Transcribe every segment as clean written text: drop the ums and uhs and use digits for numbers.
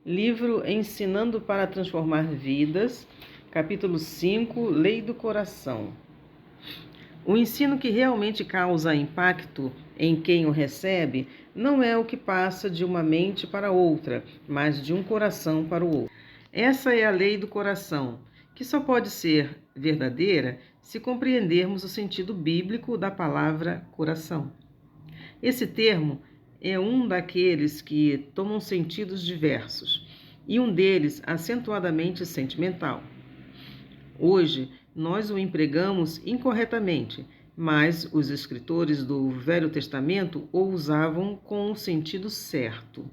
Livro Ensinando para Transformar Vidas, capítulo 5, Lei do Coração. O ensino que realmente causa impacto em quem o recebe não é o que passa de uma mente para outra, mas de um coração para o outro. Essa é a lei do coração, que só pode ser verdadeira se compreendermos o sentido bíblico da palavra coração. Esse termo é um daqueles que tomam sentidos diversos, e um deles acentuadamente sentimental. Hoje, nós o empregamos incorretamente, mas os escritores do Velho Testamento o usavam com o sentido certo.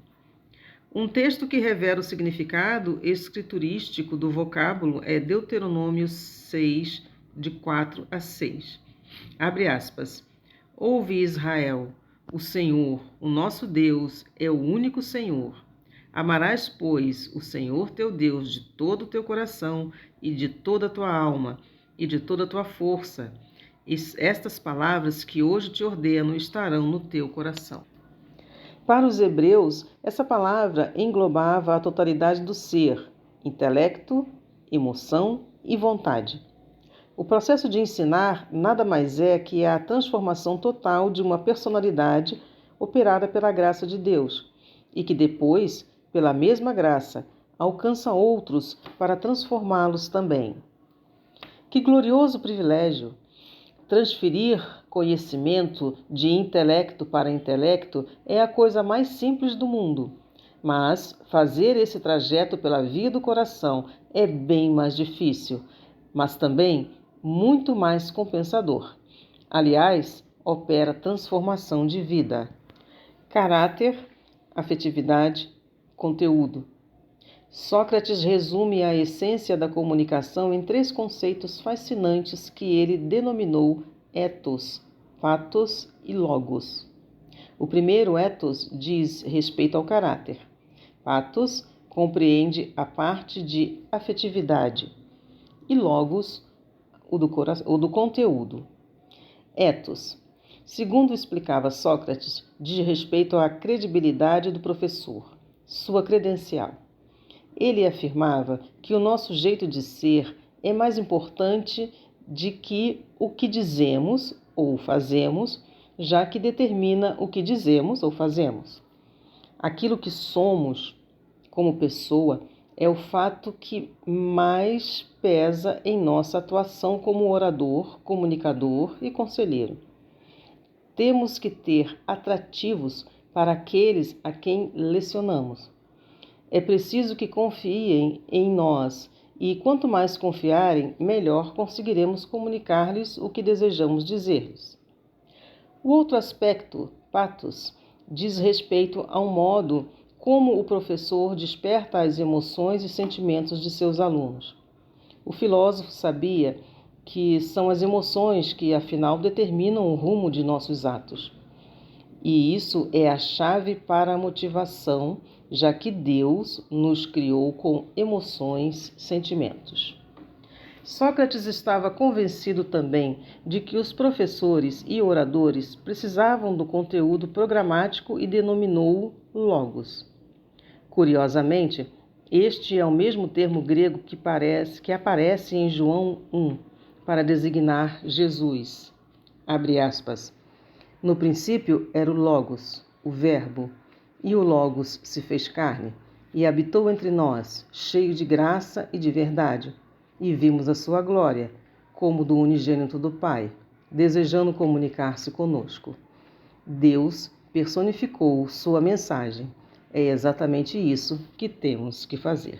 Um texto que revela o significado escriturístico do vocábulo é Deuteronômio 6, de 4 a 6. Abre aspas. Ouve, Israel, o Senhor, o nosso Deus, é o único Senhor. Amarás, pois, o Senhor teu Deus de todo o teu coração e de toda a tua alma e de toda a tua força. Estas palavras que hoje te ordeno estarão no teu coração. Para os hebreus, essa palavra englobava a totalidade do ser, intelecto, emoção e vontade. O processo de ensinar nada mais é que a transformação total de uma personalidade operada pela graça de Deus e que depois, pela mesma graça, alcança outros para transformá-los também. Que glorioso privilégio! Transferir conhecimento de intelecto para intelecto é a coisa mais simples do mundo, mas fazer esse trajeto pela via do coração é bem mais difícil, mas também muito mais compensador. Aliás, opera transformação de vida. Caráter, afetividade, conteúdo. Sócrates resume a essência da comunicação em 3 conceitos fascinantes que ele denominou ethos, pathos e logos. O primeiro, ethos, diz respeito ao caráter. Pathos compreende a parte de afetividade e logos, o do conteúdo. Ethos, segundo explicava Sócrates, diz respeito à credibilidade do professor, sua credencial. Ele afirmava que o nosso jeito de ser é mais importante de que o que dizemos ou fazemos, já que determina o que dizemos ou fazemos. Aquilo que somos como pessoa é o fato que mais pesa em nossa atuação como orador, comunicador e conselheiro. Temos que ter atrativos para aqueles a quem lecionamos. É preciso que confiem em nós e, quanto mais confiarem, melhor conseguiremos comunicar-lhes o que desejamos dizer-lhes. O outro aspecto, pathos, diz respeito ao modo como o professor desperta as emoções e sentimentos de seus alunos. O filósofo sabia que são as emoções que, afinal, determinam o rumo de nossos atos. E isso é a chave para a motivação, já que Deus nos criou com emoções, sentimentos. Sócrates estava convencido também de que os professores e oradores precisavam do conteúdo programático e denominou-o logos. Curiosamente, este é o mesmo termo grego que aparece em João 1 para designar Jesus. Abre aspas. No princípio era o Logos, o Verbo, e o Logos se fez carne e habitou entre nós, cheio de graça e de verdade, e vimos a sua glória, como do unigênito do Pai, desejando comunicar-se conosco. Deus personificou sua mensagem. É exatamente isso que temos que fazer.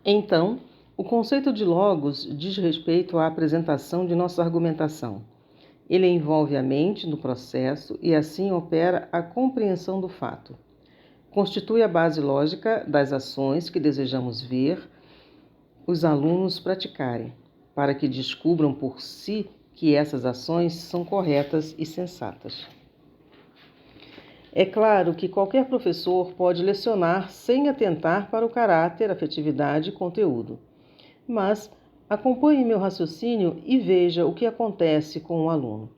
Então, o conceito de Logos diz respeito à apresentação de nossa argumentação. Ele envolve a mente no processo e assim opera a compreensão do fato. Constitui a base lógica das ações que desejamos ver os alunos praticarem, para que descubram por si que essas ações são corretas e sensatas. É claro que qualquer professor pode lecionar sem atentar para o caráter, afetividade e conteúdo. Mas acompanhe meu raciocínio e veja o que acontece com o aluno.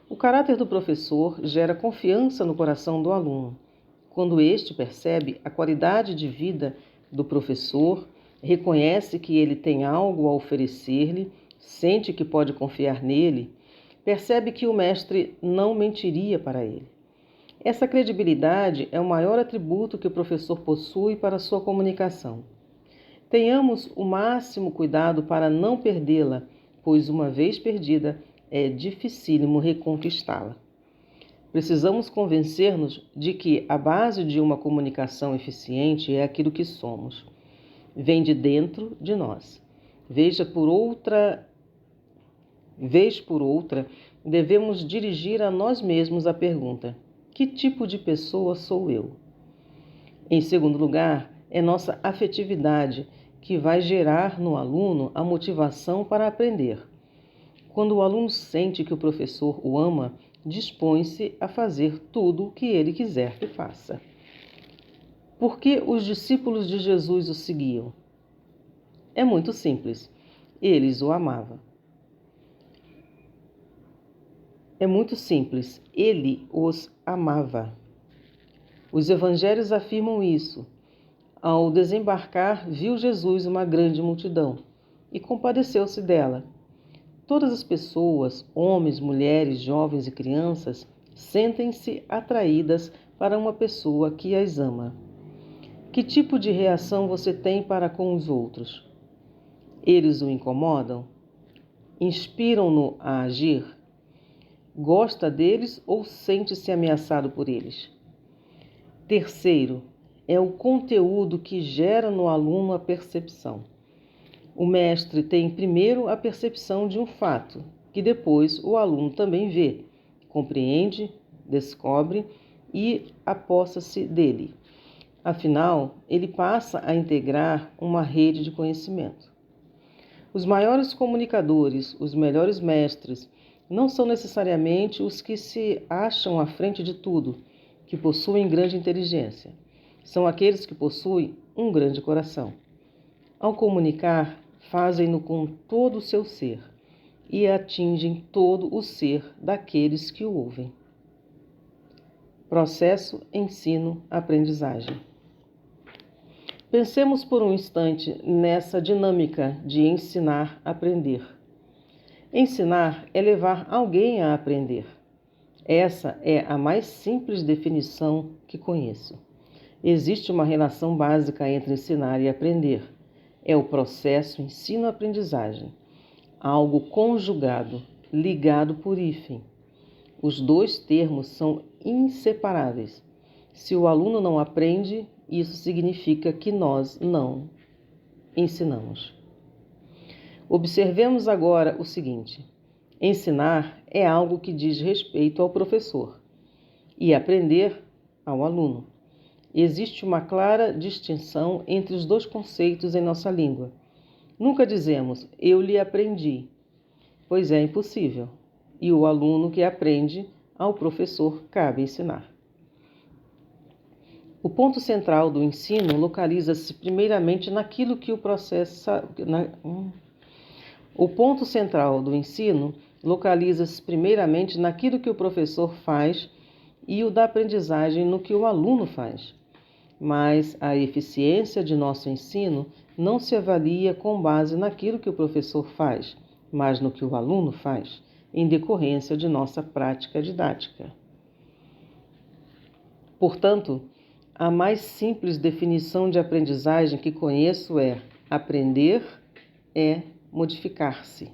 O caráter do professor gera confiança no coração do aluno. quando este percebe a qualidade de vida do professor, reconhece que ele tem algo a oferecer-lhe, sente que pode confiar nele, percebe que o mestre não mentiria para ele. Essa credibilidade é o maior atributo que o professor possui para sua comunicação. Tenhamos o máximo cuidado para não perdê-la, pois uma vez perdida, é dificílimo reconquistá-la. Precisamos convencer-nos de que a base de uma comunicação eficiente é aquilo que somos. Vem de dentro de nós. Vez por outra, devemos dirigir a nós mesmos a pergunta: que tipo de pessoa sou eu? Em segundo lugar, é nossa afetividade que vai gerar no aluno a motivação para aprender. Quando o aluno sente que o professor o ama, dispõe-se a fazer tudo o que ele quiser que faça. Por que os discípulos de Jesus o seguiam? É muito simples. Eles o amavam. É muito simples. Ele os amava. Os evangelhos afirmam isso. Ao desembarcar, viu Jesus uma grande multidão e compadeceu-se dela. Todas as pessoas, homens, mulheres, jovens e crianças, sentem-se atraídas para uma pessoa que as ama. Que tipo de reação você tem para com os outros? Eles o incomodam? Inspiram-no a agir? Gosta deles ou sente-se ameaçado por eles? Terceiro, é o conteúdo que gera no aluno a percepção. O mestre tem primeiro a percepção de um fato, que depois o aluno também vê, compreende, descobre e apossa-se dele. Afinal, ele passa a integrar uma rede de conhecimento. Os maiores comunicadores, os melhores mestres, não são necessariamente os que se acham à frente de tudo, que possuem grande inteligência. São aqueles que possuem um grande coração. Ao comunicar, fazem-no com todo o seu ser e atingem todo o ser daqueles que o ouvem. Processo, ensino, aprendizagem. Pensemos por um instante nessa dinâmica de ensinar, aprender. Ensinar é levar alguém a aprender. Essa é a mais simples definição que conheço. Existe uma relação básica entre ensinar e aprender. É o processo ensino-aprendizagem, algo conjugado, ligado por hífen. Os dois termos são inseparáveis. Se o aluno não aprende, isso significa que nós não ensinamos. Observemos agora o seguinte: ensinar é algo que diz respeito ao professor e aprender ao aluno. Existe uma clara distinção entre os dois conceitos em nossa língua. Nunca dizemos, eu lhe aprendi, pois é impossível. E o aluno que aprende, ao professor cabe ensinar. O ponto central do ensino localiza-se primeiramente naquilo que o professor faz e o da aprendizagem no que o aluno faz. Mas a eficiência de nosso ensino não se avalia com base naquilo que o professor faz, mas no que o aluno faz, em decorrência de nossa prática didática. Portanto, a mais simples definição de aprendizagem que conheço é: aprender é modificar-se.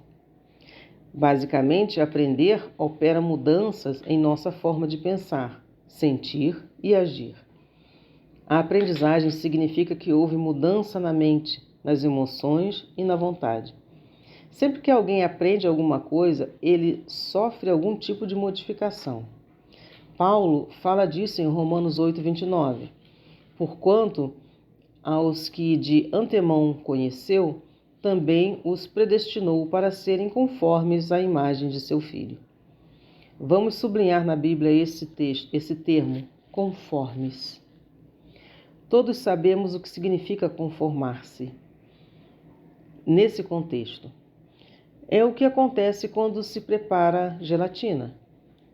Basicamente, aprender opera mudanças em nossa forma de pensar, sentir e agir. A aprendizagem significa que houve mudança na mente, nas emoções e na vontade. Sempre que alguém aprende alguma coisa, ele sofre algum tipo de modificação. Paulo fala disso em Romanos 8:29. Porquanto aos que de antemão conheceu, também os predestinou para serem conformes à imagem de seu Filho. Vamos sublinhar na Bíblia esse termo, conformes. Todos sabemos o que significa conformar-se. Nesse contexto, é o que acontece quando se prepara gelatina.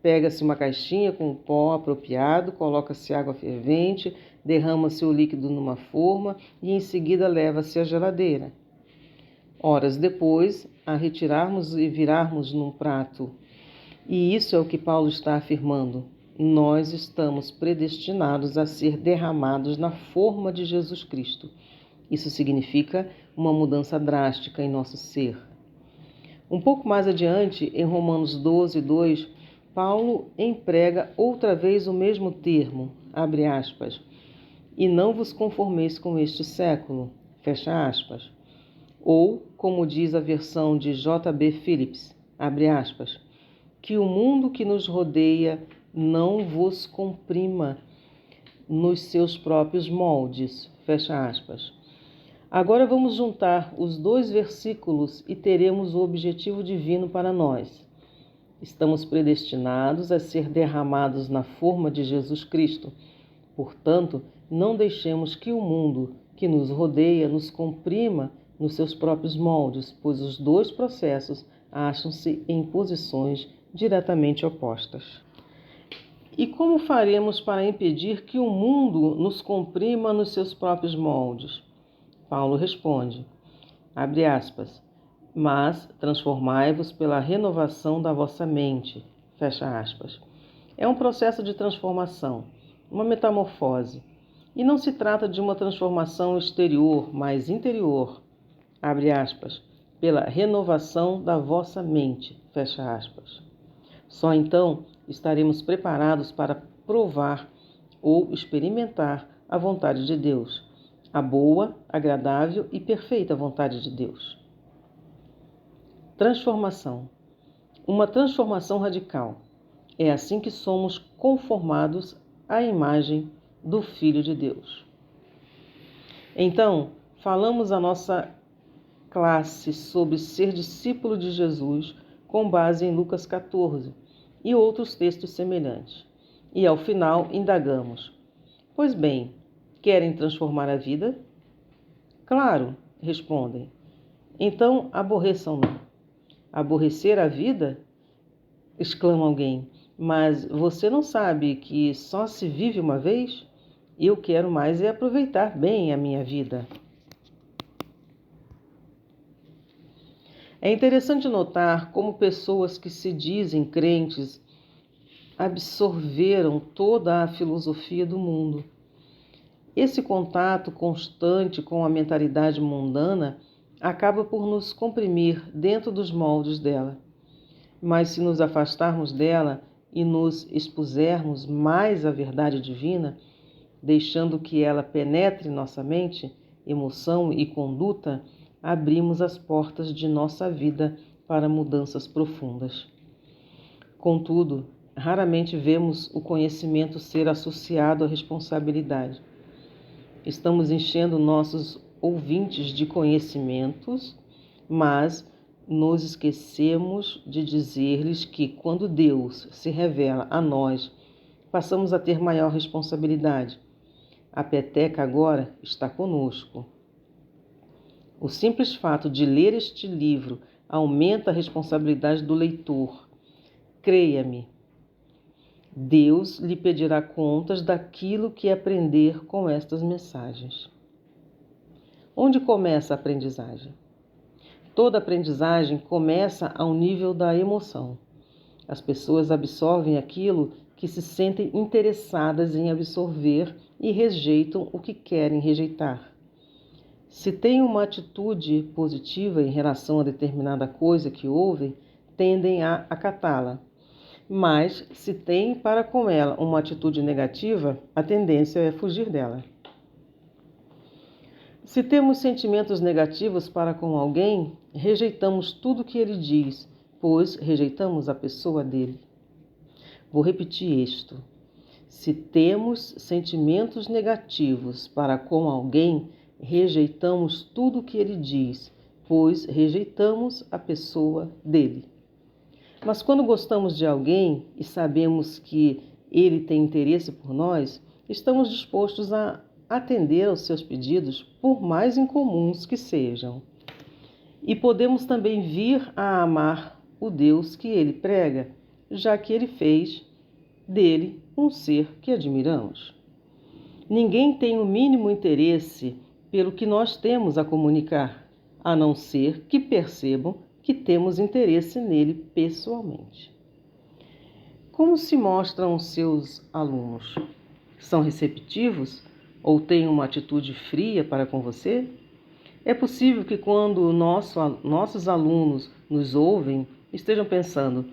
Pega-se uma caixinha com o pó apropriado, coloca-se água fervente, derrama-se o líquido numa forma e em seguida leva-se à geladeira. Horas depois, a retirarmos e virarmos num prato. E isso é o que Paulo está afirmando. Nós estamos predestinados a ser derramados na forma de Jesus Cristo. Isso significa uma mudança drástica em nosso ser. Um pouco mais adiante, em Romanos 12, 2, Paulo emprega outra vez o mesmo termo, abre aspas, e não vos conformeis com este século, fecha aspas. Ou, como diz a versão de J.B. Phillips, abre aspas, que o mundo que nos rodeia não vos comprima nos seus próprios moldes, fecha aspas. Agora vamos juntar os dois versículos e teremos o objetivo divino para nós. Estamos predestinados a ser derramados na forma de Jesus Cristo. Portanto, não deixemos que o mundo que nos rodeia nos comprima nos seus próprios moldes, pois os dois processos acham-se em posições diretamente opostas. E como faremos para impedir que o mundo nos comprima nos seus próprios moldes? Paulo responde, abre aspas, mas transformai-vos pela renovação da vossa mente, fecha aspas. É um processo de transformação, uma metamorfose. E não se trata de uma transformação exterior, mas interior, abre aspas, pela renovação da vossa mente, fecha aspas. Só então estaremos preparados para provar ou experimentar a vontade de Deus, a boa, agradável e perfeita vontade de Deus. Transformação. Uma transformação radical. É assim que somos conformados à imagem do Filho de Deus. Então, falamos a nossa classe sobre ser discípulo de Jesus com base em Lucas 14 e outros textos semelhantes. E ao final indagamos: pois bem, querem transformar a vida? Claro, respondem. Então aborreçam-na. Aborrecer a vida? Exclama alguém. Mas você não sabe que só se vive uma vez? Eu quero mais é aproveitar bem a minha vida. É interessante notar como pessoas que se dizem crentes absorveram toda a filosofia do mundo. Esse contato constante com a mentalidade mundana acaba por nos comprimir dentro dos moldes dela. Mas se nos afastarmos dela e nos expusermos mais à verdade divina, deixando que ela penetre nossa mente, emoção e conduta, abrimos as portas de nossa vida para mudanças profundas. Contudo, raramente vemos o conhecimento ser associado à responsabilidade. Estamos enchendo nossos ouvintes de conhecimentos, mas nos esquecemos de dizer-lhes que, quando Deus se revela a nós, passamos a ter maior responsabilidade. A peteca agora está conosco. O simples fato de ler este livro aumenta a responsabilidade do leitor. Creia-me, Deus lhe pedirá contas daquilo que aprender com estas mensagens. Onde começa a aprendizagem? Toda aprendizagem começa ao nível da emoção. As pessoas absorvem aquilo que se sentem interessadas em absorver e rejeitam o que querem rejeitar. Se têm uma atitude positiva em relação a determinada coisa que ouvem, tendem a acatá-la. Mas, se têm para com ela uma atitude negativa, a tendência é fugir dela. Se temos sentimentos negativos para com alguém, rejeitamos tudo que ele diz, pois rejeitamos a pessoa dele. Vou repetir isto. Se temos sentimentos negativos para com alguém, rejeitamos tudo que ele diz, pois rejeitamos a pessoa dele. Mas quando gostamos de alguém e sabemos que ele tem interesse por nós, estamos dispostos a atender aos seus pedidos, por mais incomuns que sejam. E podemos também vir a amar o Deus que ele prega, já que ele fez dele um ser que admiramos. Ninguém tem o mínimo interesse pelo que nós temos a comunicar, a não ser que percebam que temos interesse nele pessoalmente. Como se mostram seus alunos? São receptivos ou têm uma atitude fria para com você? É possível que quando nossos alunos nos ouvem, estejam pensando,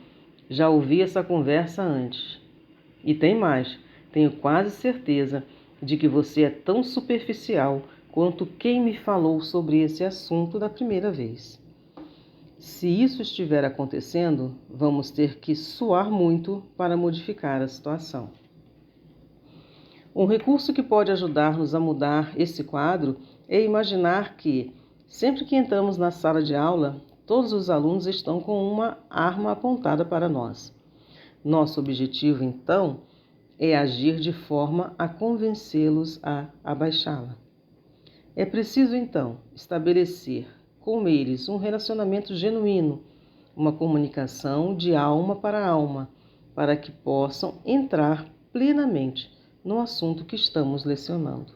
já ouvi essa conversa antes. E tem mais, tenho quase certeza de que você é tão superficial quanto quem me falou sobre esse assunto da primeira vez. Se isso estiver acontecendo, vamos ter que suar muito para modificar a situação. Um recurso que pode ajudar-nos a mudar esse quadro é imaginar que, sempre que entramos na sala de aula, todos os alunos estão com uma arma apontada para nós. Nosso objetivo, então, é agir de forma a convencê-los a abaixá-la. É preciso, então, estabelecer com eles um relacionamento genuíno, uma comunicação de alma para alma, para que possam entrar plenamente no assunto que estamos lecionando.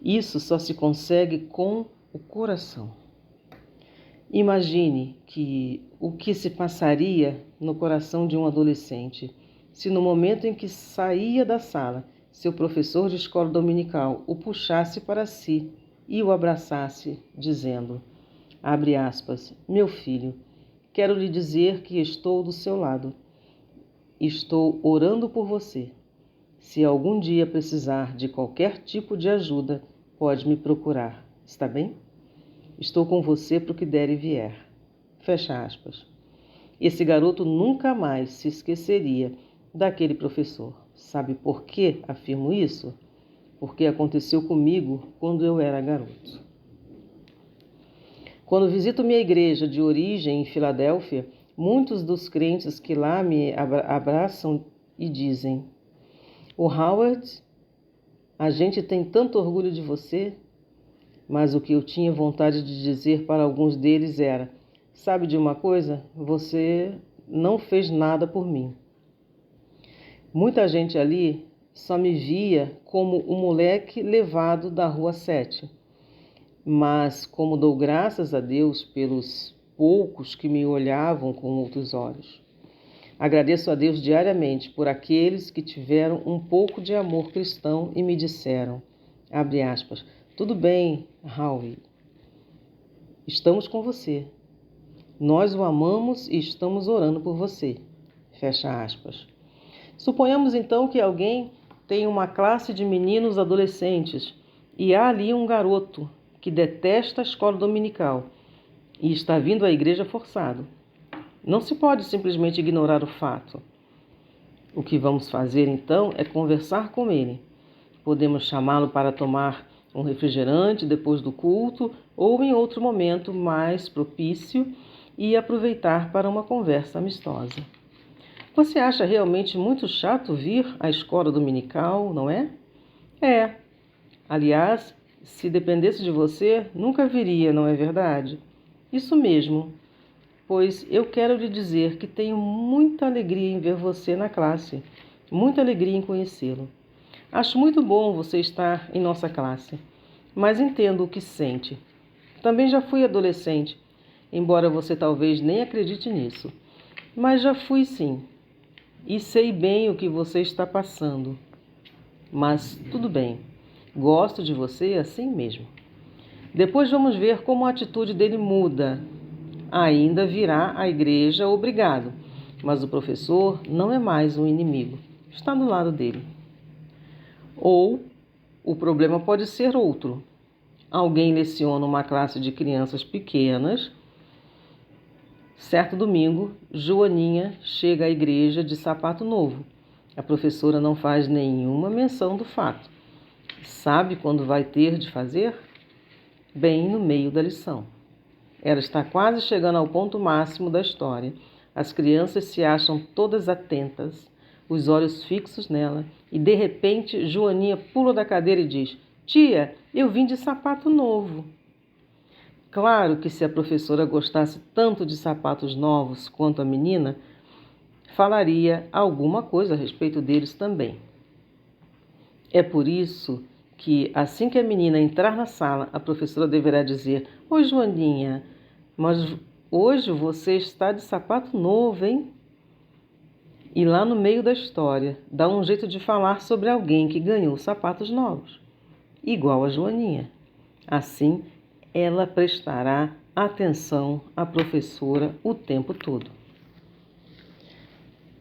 Isso só se consegue com o coração. Imagine o que se passaria no coração de um adolescente se no momento em que saía da sala, seu professor de escola dominical o puxasse para si e o abraçasse, dizendo, abre aspas, meu filho, quero lhe dizer que estou do seu lado. Estou orando por você. Se algum dia precisar de qualquer tipo de ajuda, pode me procurar. Está bem? Estou com você para o que der e vier. Fecha aspas. Esse garoto nunca mais se esqueceria daquele professor. Sabe por que afirmo isso? Porque aconteceu comigo quando eu era garoto. Quando visito minha igreja de origem em Filadélfia, muitos dos crentes que lá me abraçam e dizem, o Howard, a gente tem tanto orgulho de você, mas o que eu tinha vontade de dizer para alguns deles era, sabe de uma coisa? Você não fez nada por mim. Muita gente ali só me via como um moleque levado da Rua 7, mas como dou graças a Deus pelos poucos que me olhavam com outros olhos. Agradeço a Deus diariamente por aqueles que tiveram um pouco de amor cristão e me disseram, abre aspas, tudo bem, Howie, estamos com você. Nós o amamos e estamos orando por você. Fecha aspas. Suponhamos então que alguém tem uma classe de meninos adolescentes e há ali um garoto que detesta a escola dominical e está vindo à igreja forçado. Não se pode simplesmente ignorar o fato. O que vamos fazer, então, é conversar com ele. Podemos chamá-lo para tomar um refrigerante depois do culto ou em outro momento mais propício e aproveitar para uma conversa amistosa. Você acha realmente muito chato vir à escola dominical, não é? É. Aliás, se dependesse de você, nunca viria, não é verdade? Isso mesmo. Pois eu quero lhe dizer que tenho muita alegria em ver você na classe, muita alegria em conhecê-lo. Acho muito bom você estar em nossa classe, mas entendo o que sente. Também já fui adolescente, embora você talvez nem acredite nisso, mas já fui sim, e sei bem o que você está passando. Mas tudo bem, gosto de você assim mesmo. Depois vamos ver como a atitude dele muda. Ainda virá à igreja obrigado, mas o professor não é mais um inimigo, está do lado dele. Ou o problema pode ser outro. Alguém leciona uma classe de crianças pequenas. Certo domingo, Joaninha chega à igreja de sapato novo. A professora não faz nenhuma menção do fato. Sabe quando vai ter de fazer? Bem no meio da lição. Ela está quase chegando ao ponto máximo da história. As crianças se acham todas atentas, os olhos fixos nela, e de repente Joaninha pula da cadeira e diz, tia, eu vim de sapato novo. Claro que se a professora gostasse tanto de sapatos novos quanto a menina, falaria alguma coisa a respeito deles também. É por isso que, assim que a menina entrar na sala, a professora deverá dizer: "Oi, Joaninha, mas hoje você está de sapato novo, hein?" E lá no meio da história, dá um jeito de falar sobre alguém que ganhou sapatos novos, igual a Joaninha. Assim, ela prestará atenção à professora o tempo todo.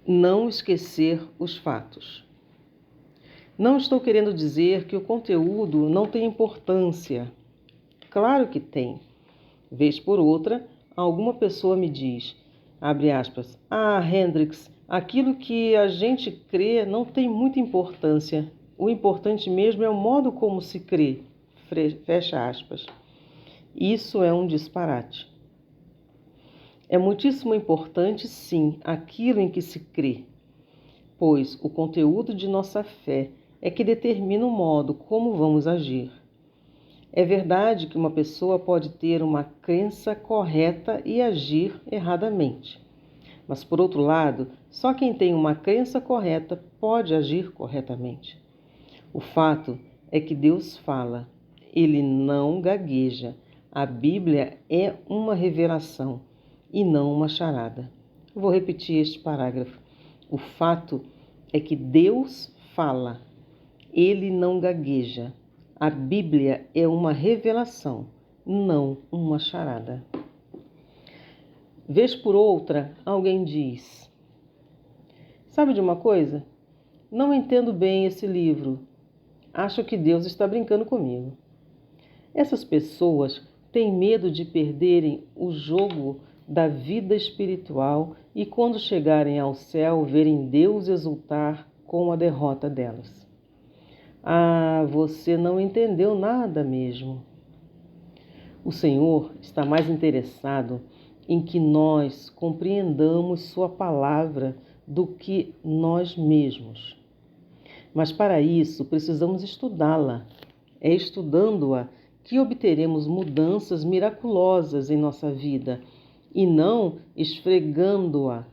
Não esquecer os fatos. Não estou querendo dizer que o conteúdo não tem importância. Claro que tem. Vez por outra, alguma pessoa me diz, abre aspas, Hendricks, aquilo que a gente crê não tem muita importância. O importante mesmo é o modo como se crê, fecha aspas. Isso é um disparate. É muitíssimo importante, sim, aquilo em que se crê, pois o conteúdo de nossa fé é que determina o modo como vamos agir. É verdade que uma pessoa pode ter uma crença correta e agir erradamente. Mas, por outro lado, só quem tem uma crença correta pode agir corretamente. O fato é que Deus fala, Ele não gagueja. A Bíblia é uma revelação e não uma charada. Vou repetir este parágrafo. O fato é que Deus fala, Ele não gagueja. A Bíblia é uma revelação, não uma charada. Vez por outra, alguém diz: sabe de uma coisa? Não entendo bem esse livro. Acho que Deus está brincando comigo. Essas pessoas têm medo de perderem o jogo da vida espiritual e, quando chegarem ao céu, verem Deus exultar com a derrota delas. Ah, você não entendeu nada mesmo. O Senhor está mais interessado em que nós compreendamos Sua palavra do que nós mesmos. Mas para isso precisamos estudá-la. É estudando-a que obteremos mudanças miraculosas em nossa vida e não esfregando-a.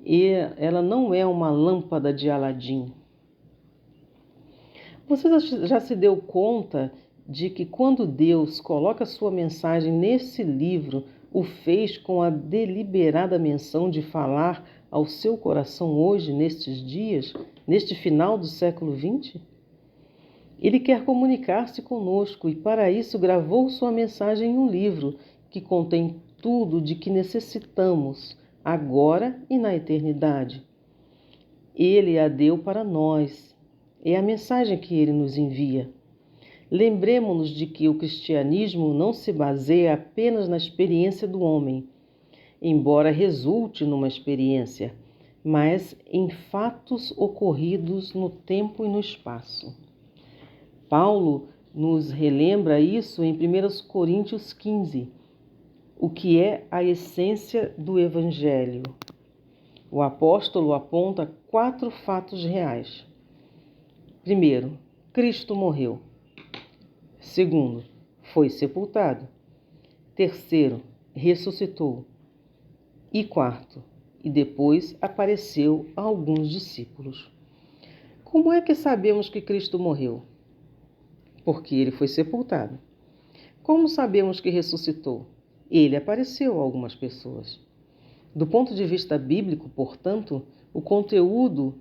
E ela não é uma lâmpada de Aladim. Você já se deu conta de que quando Deus coloca sua mensagem nesse livro, o fez com a deliberada menção de falar ao seu coração hoje, nestes dias, neste final do século XX? Ele quer comunicar-se conosco e, para isso, gravou sua mensagem em um livro que contém tudo de que necessitamos, agora e na eternidade. Ele a deu para nós. É a mensagem que ele nos envia. Lembremos-nos de que o cristianismo não se baseia apenas na experiência do homem, embora resulte numa experiência, mas em fatos ocorridos no tempo e no espaço. Paulo nos relembra isso em 1 Coríntios 15, o que é a essência do Evangelho. O apóstolo aponta 4 fatos reais. Primeiro, Cristo morreu. Segundo, foi sepultado. Terceiro, ressuscitou. E quarto, e depois apareceu a alguns discípulos. Como é que sabemos que Cristo morreu? Porque ele foi sepultado. Como sabemos que ressuscitou? Ele apareceu a algumas pessoas. Do ponto de vista bíblico, portanto, o conteúdo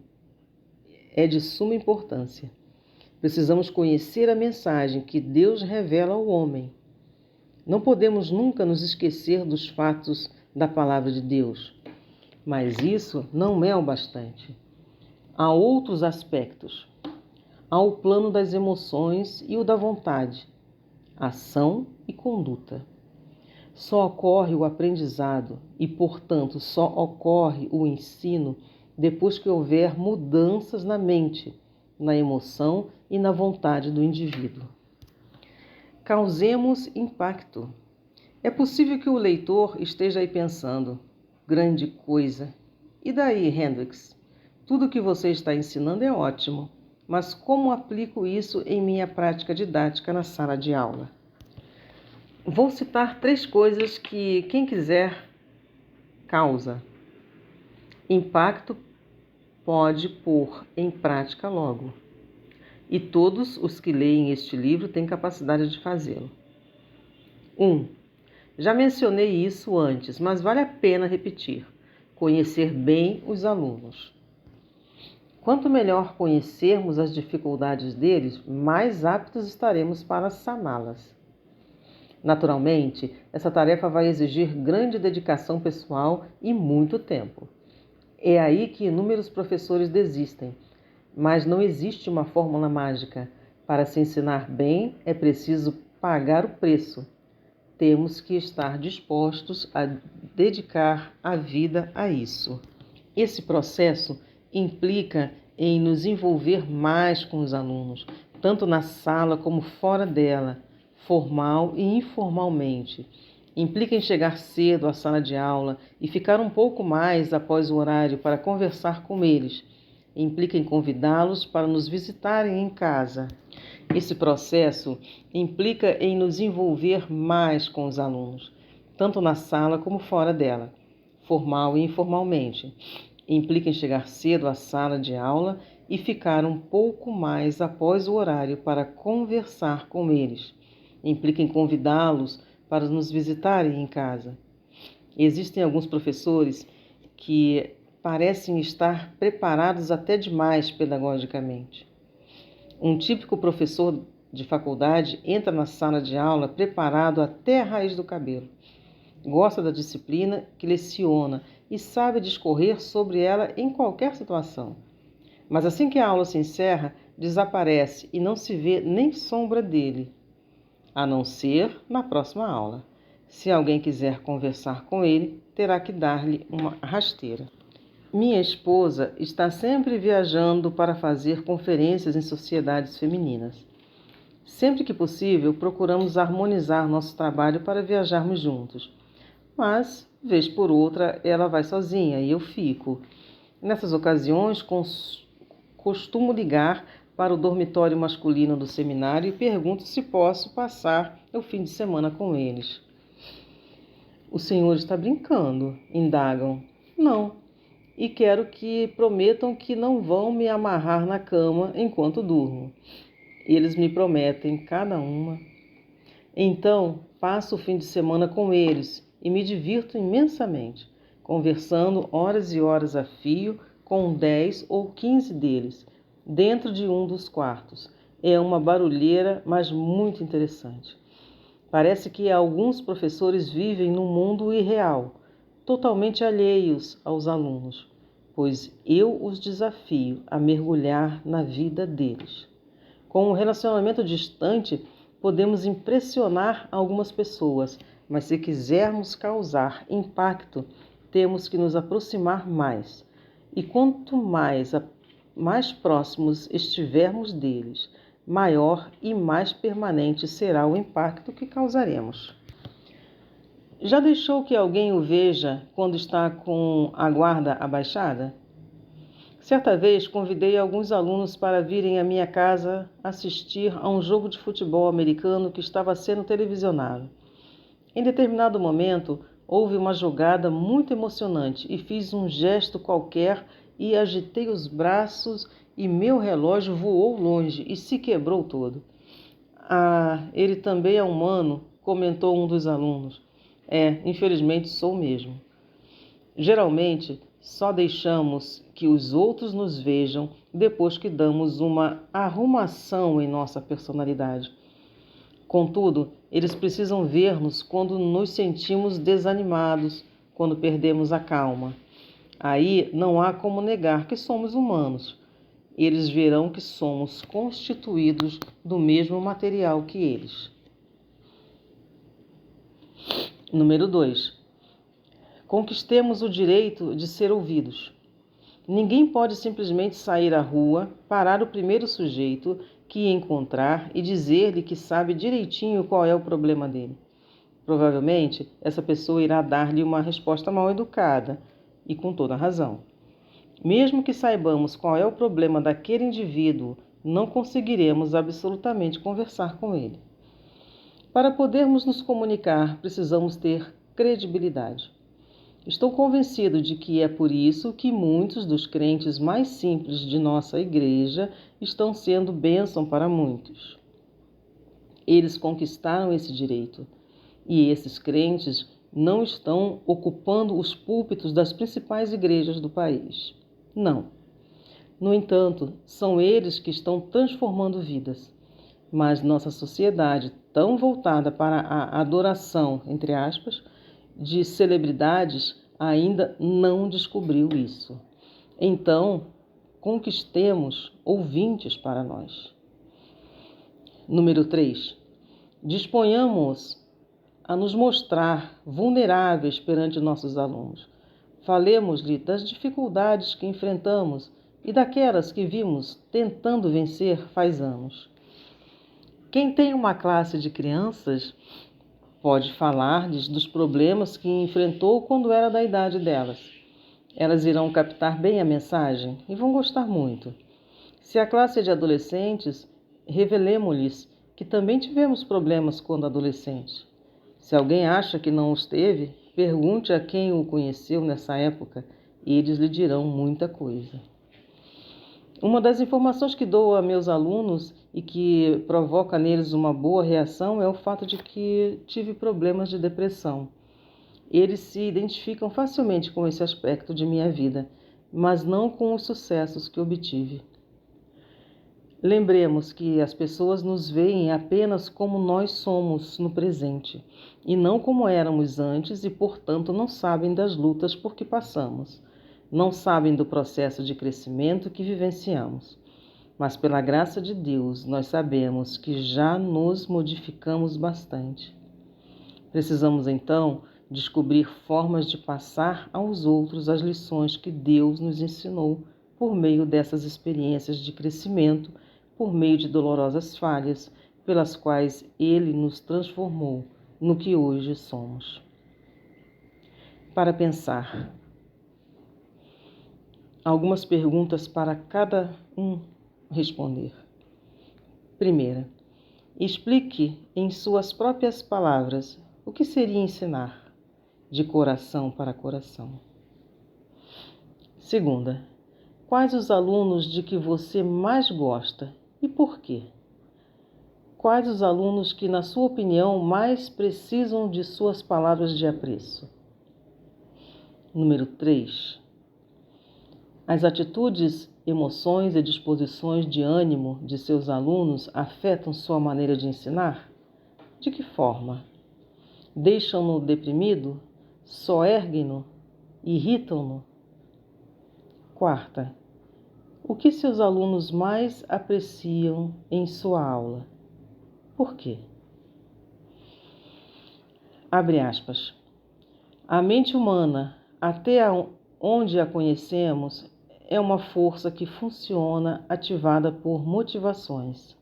é de suma importância. Precisamos conhecer a mensagem que Deus revela ao homem. Não podemos nunca nos esquecer dos fatos da palavra de Deus. Mas isso não é o bastante. Há outros aspectos. Há o plano das emoções e o da vontade, ação e conduta. Só ocorre o aprendizado e, portanto, só ocorre o ensino depois que houver mudanças na mente, na emoção e na vontade do indivíduo. Causemos impacto. É possível que o leitor esteja aí pensando, grande coisa. E daí, Hendricks? Tudo que você está ensinando é ótimo, mas como aplico isso em minha prática didática na sala de aula? Vou citar 3 coisas que quem quiser causa. Impacto pode pôr em prática logo. E todos os que leem este livro têm capacidade de fazê-lo. 1. Já mencionei isso antes, mas vale a pena repetir. Conhecer bem os alunos. Quanto melhor conhecermos as dificuldades deles, mais aptos estaremos para saná-las. Naturalmente, essa tarefa vai exigir grande dedicação pessoal e muito tempo. É aí que inúmeros professores desistem, mas não existe uma fórmula mágica. Para se ensinar bem, é preciso pagar o preço. Temos que estar dispostos a dedicar a vida a isso. Esse processo implica em nos envolver mais com os alunos, tanto na sala como fora dela, formal e informalmente. Implica em chegar cedo à sala de aula e ficar um pouco mais após o horário para conversar com eles. Implica em convidá-los para nos visitarem em casa. Esse processo implica em nos envolver mais com os alunos, tanto na sala como fora dela, formal e informalmente. Implica em chegar cedo à sala de aula e ficar um pouco mais após o horário para conversar com eles. Implica em convidá-los para nos visitarem em casa. Existem alguns professores que parecem estar preparados até demais pedagogicamente. Um típico professor de faculdade entra na sala de aula preparado até a raiz do cabelo. Gosta da disciplina que leciona e sabe discorrer sobre ela em qualquer situação. Mas assim que a aula se encerra, desaparece e não se vê nem sombra dele, a não ser na próxima aula. Se alguém quiser conversar com ele, terá que dar-lhe uma rasteira. Minha esposa está sempre viajando para fazer conferências em sociedades femininas. Sempre que possível, procuramos harmonizar nosso trabalho para viajarmos juntos. Mas, vez por outra, ela vai sozinha e eu fico. Nessas ocasiões, costumo ligar para o dormitório masculino do seminário e pergunto se posso passar o fim de semana com eles. O senhor está brincando? Indagam. Não. E quero que prometam que não vão me amarrar na cama enquanto durmo. Eles me prometem, cada uma. Então, passo o fim de semana com eles e me divirto imensamente, conversando horas e horas a fio com 10 ou 15 deles, dentro de um dos quartos. É uma barulheira, mas muito interessante. Parece que alguns professores vivem num mundo irreal, totalmente alheios aos alunos, pois eu os desafio a mergulhar na vida deles. Com um relacionamento distante, podemos impressionar algumas pessoas, mas se quisermos causar impacto, temos que nos aproximar mais. E quanto mais próximos estivermos deles, maior e mais permanente será o impacto que causaremos. Já deixou que alguém o veja quando está com a guarda abaixada? Certa vez convidei alguns alunos para virem à minha casa assistir a um jogo de futebol americano que estava sendo televisionado. Em determinado momento, houve uma jogada muito emocionante e fiz um gesto qualquer e agitei os braços e meu relógio voou longe e se quebrou todo. Ah, ele também é humano, comentou um dos alunos. Infelizmente sou mesmo. Geralmente, só deixamos que os outros nos vejam depois que damos uma arrumação em nossa personalidade. Contudo, eles precisam ver-nos quando nos sentimos desanimados, quando perdemos a calma. Aí não há como negar que somos humanos. Eles verão que somos constituídos do mesmo material que eles. Número 2. Conquistemos o direito de ser ouvidos. Ninguém pode simplesmente sair à rua, parar o primeiro sujeito que encontrar e dizer-lhe que sabe direitinho qual é o problema dele. Provavelmente, essa pessoa irá dar-lhe uma resposta mal educada e com toda a razão. Mesmo que saibamos qual é o problema daquele indivíduo, não conseguiremos absolutamente conversar com ele. Para podermos nos comunicar, precisamos ter credibilidade. Estou convencido de que é por isso que muitos dos crentes mais simples de nossa igreja estão sendo bênção para muitos. Eles conquistaram esse direito, e esses crentes não estão ocupando os púlpitos das principais igrejas do país. Não. No entanto, são eles que estão transformando vidas. Mas nossa sociedade, tão voltada para a adoração, entre aspas, de celebridades, ainda não descobriu isso. Então, conquistemos ouvintes para nós. Número 3. Disponhamos a nos mostrar vulneráveis perante nossos alunos. Falemos-lhe das dificuldades que enfrentamos e daquelas que vimos tentando vencer faz anos. Quem tem uma classe de crianças pode falar-lhes dos problemas que enfrentou quando era da idade delas. Elas irão captar bem a mensagem e vão gostar muito. Se a classe é de adolescentes, revelemo-lhes que também tivemos problemas quando adolescentes. Se alguém acha que não os teve, pergunte a quem o conheceu nessa época e eles lhe dirão muita coisa. Uma das informações que dou a meus alunos e que provoca neles uma boa reação é o fato de que tive problemas de depressão. Eles se identificam facilmente com esse aspecto de minha vida, mas não com os sucessos que obtive. Lembremos que as pessoas nos veem apenas como nós somos no presente, e não como éramos antes e, portanto, não sabem das lutas por que passamos. Não sabem do processo de crescimento que vivenciamos. Mas, pela graça de Deus, nós sabemos que já nos modificamos bastante. Precisamos, então, descobrir formas de passar aos outros as lições que Deus nos ensinou por meio dessas experiências de crescimento, por meio de dolorosas falhas, pelas quais Ele nos transformou no que hoje somos. Para pensar. Algumas perguntas para cada um responder. Primeira, explique em suas próprias palavras o que seria ensinar, de coração para coração. Segunda, quais os alunos de que você mais gosta e por quê? Quais os alunos que, na sua opinião, mais precisam de suas palavras de apreço? Número 3. As atitudes, emoções e disposições de ânimo de seus alunos afetam sua maneira de ensinar? De que forma? Deixam-no deprimido? Soerguem-no? Irritam-no? Quarta, o que seus alunos mais apreciam em sua aula? Por quê? Abre aspas. A mente humana, até onde a conhecemos, é uma força que funciona ativada por motivações.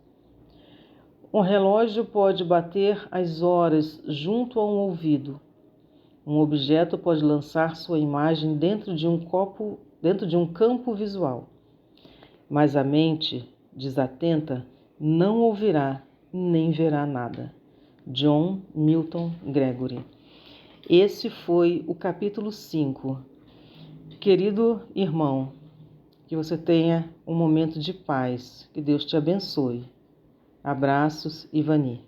Um relógio pode bater as horas junto a um ouvido. Um objeto pode lançar sua imagem dentro de um campo visual. Mas a mente desatenta não ouvirá nem verá nada. John Milton Gregory. Esse foi o capítulo 5. Querido irmão, que você tenha um momento de paz. Que Deus te abençoe. Abraços, Ivani.